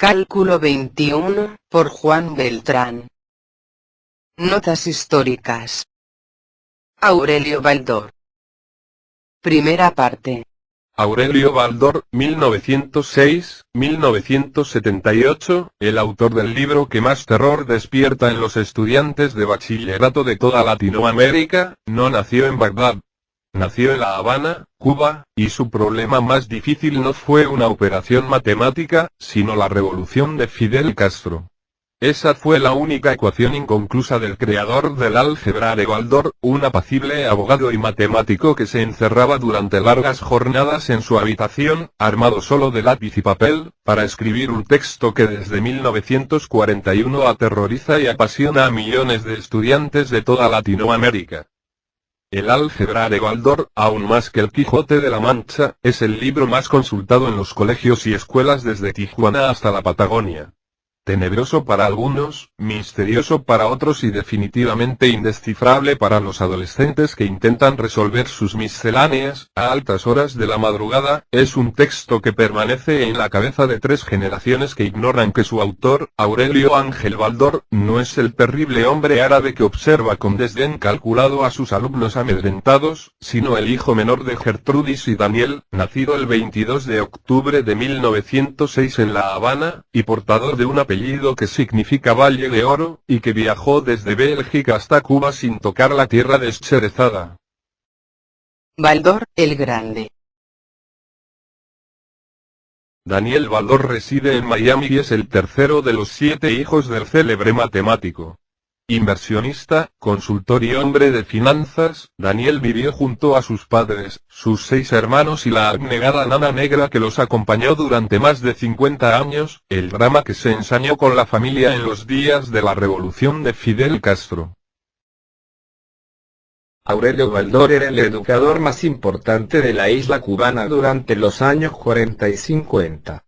Cálculo 21, por Juan Beltrán. Notas históricas. Aurelio Baldor. Primera parte. Aurelio Baldor, 1906-1978, el autor del libro que más terror despierta en los estudiantes de bachillerato de toda Latinoamérica, no nació en Bagdad. Nació en La Habana, Cuba, y su problema más difícil no fue una operación matemática, sino la revolución de Fidel Castro. Esa fue la única ecuación inconclusa del creador del álgebra de Baldor, un apacible abogado y matemático que se encerraba durante largas jornadas en su habitación, armado solo de lápiz y papel, para escribir un texto que desde 1941 aterroriza y apasiona a millones de estudiantes de toda Latinoamérica. El álgebra de Baldor, aún más que el Quijote de la Mancha, es el libro más consultado en los colegios y escuelas desde Tijuana hasta la Patagonia. Tenebroso para algunos, misterioso para otros y definitivamente indescifrable para los adolescentes que intentan resolver sus misceláneas, a altas horas de la madrugada, es un texto que permanece en la cabeza de 3 generaciones que ignoran que su autor, Aurelio Ángel Baldor, no es el terrible hombre árabe que observa con desdén calculado a sus alumnos amedrentados, sino el hijo menor de Gertrudis y Daniel, nacido el 22 de octubre de 1906 en La Habana, y portador de una apellido que significa Valle de Oro, y que viajó desde Bélgica hasta Cuba sin tocar la tierra descherezada. Baldor, el Grande. Daniel Baldor reside en Miami y es el tercero de los 7 hijos del célebre matemático. Inversionista, consultor y hombre de finanzas, Daniel vivió junto a sus padres, sus 6 hermanos y la abnegada nana negra que los acompañó durante más de 50 años, el drama que se ensañó con la familia en los días de la revolución de Fidel Castro. Aurelio Baldor era el educador más importante de la isla cubana durante los años 40 y 50.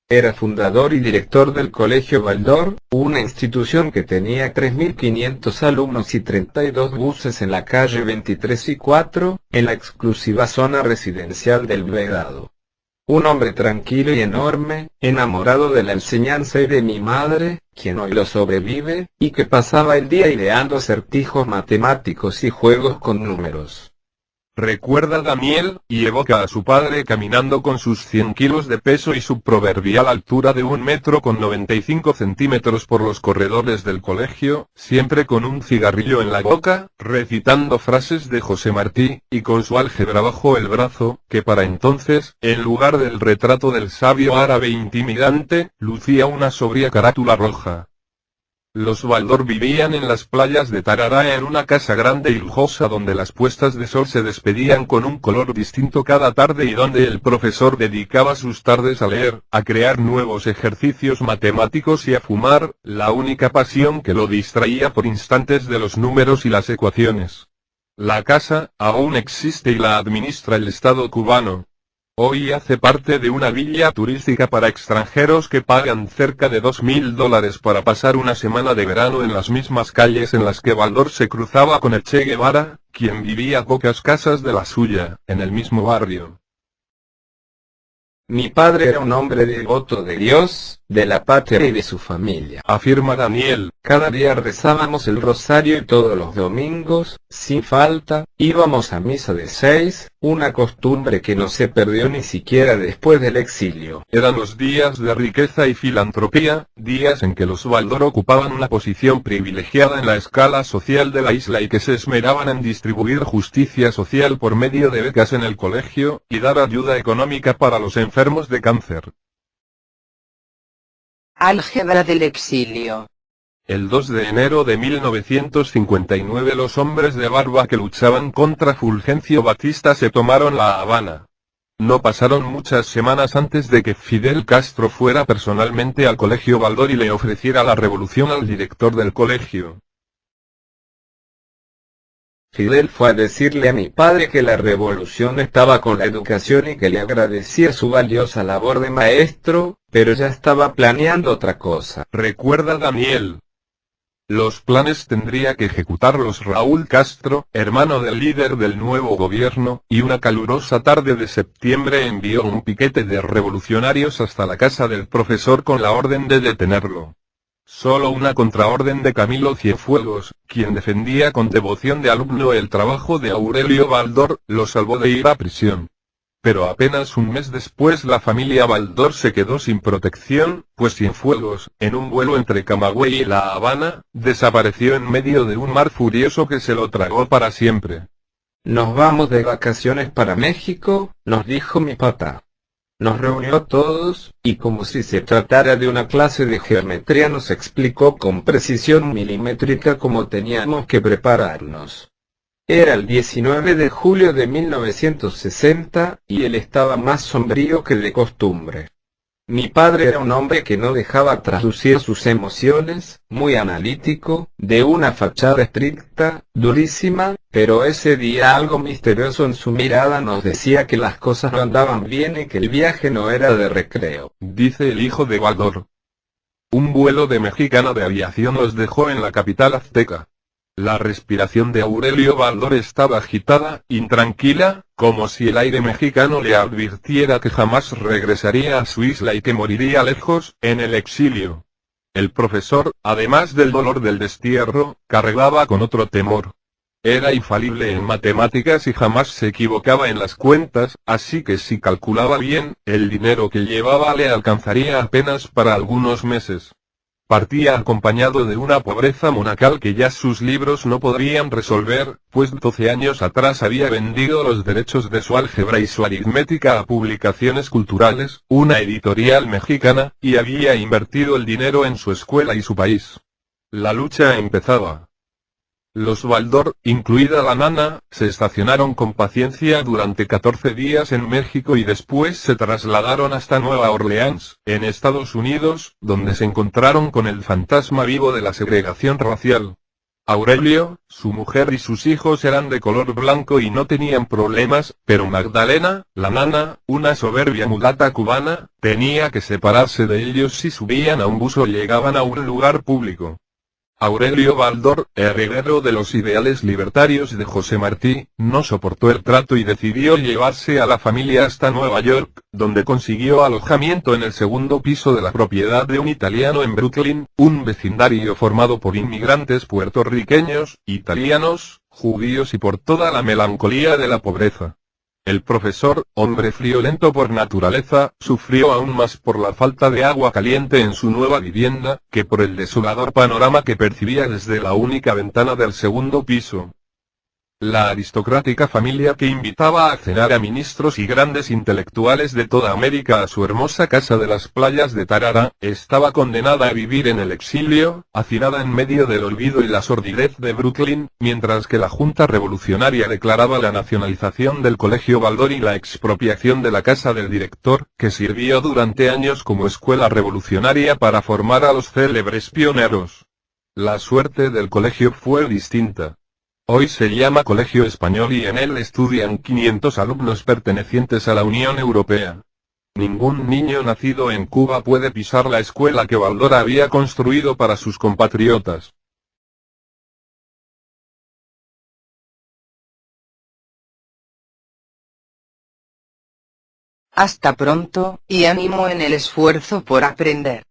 Era fundador y director del Colegio Baldor, una institución que tenía 3.500 alumnos y 32 buses en la calle 23 y 4, en la exclusiva zona residencial del Vedado. Un hombre tranquilo y enorme, enamorado de la enseñanza y de mi madre, quien hoy lo sobrevive, y que pasaba el día ideando acertijos matemáticos y juegos con números. Recuerda Daniel, y evoca a su padre caminando con sus 100 kilos de peso y su proverbial altura de 1 metro con 95 centímetros por los corredores del colegio, siempre con un cigarrillo en la boca, recitando frases de José Martí, y con su álgebra bajo el brazo, que para entonces, en lugar del retrato del sabio árabe intimidante, lucía una sobria carátula roja. Los Baldor vivían en las playas de Tarará en una casa grande y lujosa donde las puestas de sol se despedían con un color distinto cada tarde y donde el profesor dedicaba sus tardes a leer, a crear nuevos ejercicios matemáticos y a fumar, la única pasión que lo distraía por instantes de los números y las ecuaciones. La casa, aún existe y la administra el Estado cubano. Hoy hace parte de una villa turística para extranjeros que pagan cerca de $2.000 para pasar una semana de verano en las mismas calles en las que Baldor se cruzaba con el Che Guevara, quien vivía a pocas casas de la suya, en el mismo barrio. Mi padre era un hombre devoto de Dios, de la patria y de su familia, afirma Daniel. Cada día rezábamos el rosario y todos los domingos, sin falta, íbamos a misa de 6, una costumbre que no se perdió ni siquiera después del exilio. Eran los días de riqueza y filantropía, días en que los Baldor ocupaban una posición privilegiada en la escala social de la isla y que se esmeraban en distribuir justicia social por medio de becas en el colegio, y dar ayuda económica para los enfermos de cáncer. Álgebra del exilio. El 2 de enero de 1959 los hombres de barba que luchaban contra Fulgencio Batista se tomaron La Habana. No pasaron muchas semanas antes de que Fidel Castro fuera personalmente al Colegio Baldor y le ofreciera la revolución al director del colegio. Fidel fue a decirle a mi padre que la revolución estaba con la educación y que le agradecía su valiosa labor de maestro, pero ya estaba planeando otra cosa. Recuerda Daniel. Los planes tendría que ejecutarlos Raúl Castro, hermano del líder del nuevo gobierno, y una calurosa tarde de septiembre envió un piquete de revolucionarios hasta la casa del profesor con la orden de detenerlo. Solo una contraorden de Camilo Cienfuegos, quien defendía con devoción de alumno el trabajo de Aurelio Baldor, lo salvó de ir a prisión. Pero apenas un mes después la familia Baldor se quedó sin protección, pues Cienfuegos, en un vuelo entre Camagüey y La Habana, desapareció en medio de un mar furioso que se lo tragó para siempre. Nos vamos de vacaciones para México, nos dijo mi papá. Nos reunió a todos, y como si se tratara de una clase de geometría nos explicó con precisión milimétrica cómo teníamos que prepararnos. Era el 19 de julio de 1960, y él estaba más sombrío que de costumbre. Mi padre era un hombre que no dejaba traslucir sus emociones, muy analítico, de una fachada estricta, durísima, pero ese día algo misterioso en su mirada nos decía que las cosas no andaban bien y que el viaje no era de recreo. Dice el hijo de Baldor. Un vuelo de Mexicana de Aviación los dejó en la capital azteca. La respiración de Aurelio Baldor estaba agitada, intranquila, como si el aire mexicano le advirtiera que jamás regresaría a su isla y que moriría lejos, en el exilio. El profesor, además del dolor del destierro, cargaba con otro temor. Era infalible en matemáticas y jamás se equivocaba en las cuentas, así que si calculaba bien, el dinero que llevaba le alcanzaría apenas para algunos meses. Partía acompañado de una pobreza monacal que ya sus libros no podrían resolver, pues 12 años atrás había vendido los derechos de su álgebra y su aritmética a Publicaciones Culturales, una editorial mexicana, y había invertido el dinero en su escuela y su país. La lucha empezaba. Los Baldor, incluida la nana, se estacionaron con paciencia durante 14 días en México y después se trasladaron hasta Nueva Orleans, en Estados Unidos, donde se encontraron con el fantasma vivo de la segregación racial. Aurelio, su mujer y sus hijos eran de color blanco y no tenían problemas, pero Magdalena, la nana, una soberbia mulata cubana, tenía que separarse de ellos si subían a un bus o llegaban a un lugar público. Aurelio Baldor, heredero de los ideales libertarios de José Martí, no soportó el trato y decidió llevarse a la familia hasta Nueva York, donde consiguió alojamiento en el segundo piso de la propiedad de un italiano en Brooklyn, un vecindario formado por inmigrantes puertorriqueños, italianos, judíos y por toda la melancolía de la pobreza. El profesor, hombre friolento por naturaleza, sufrió aún más por la falta de agua caliente en su nueva vivienda, que por el desolador panorama que percibía desde la única ventana del segundo piso. La aristocrática familia que invitaba a cenar a ministros y grandes intelectuales de toda América a su hermosa casa de las playas de Tarara, estaba condenada a vivir en el exilio, hacinada en medio del olvido y la sordidez de Brooklyn, mientras que la Junta Revolucionaria declaraba la nacionalización del Colegio Baldor y la expropiación de la casa del director, que sirvió durante años como escuela revolucionaria para formar a los célebres pioneros. La suerte del colegio fue distinta. Hoy se llama Colegio Español y en él estudian 500 alumnos pertenecientes a la Unión Europea. Ningún niño nacido en Cuba puede pisar la escuela que Baldor había construido para sus compatriotas. Hasta pronto, y ánimo en el esfuerzo por aprender.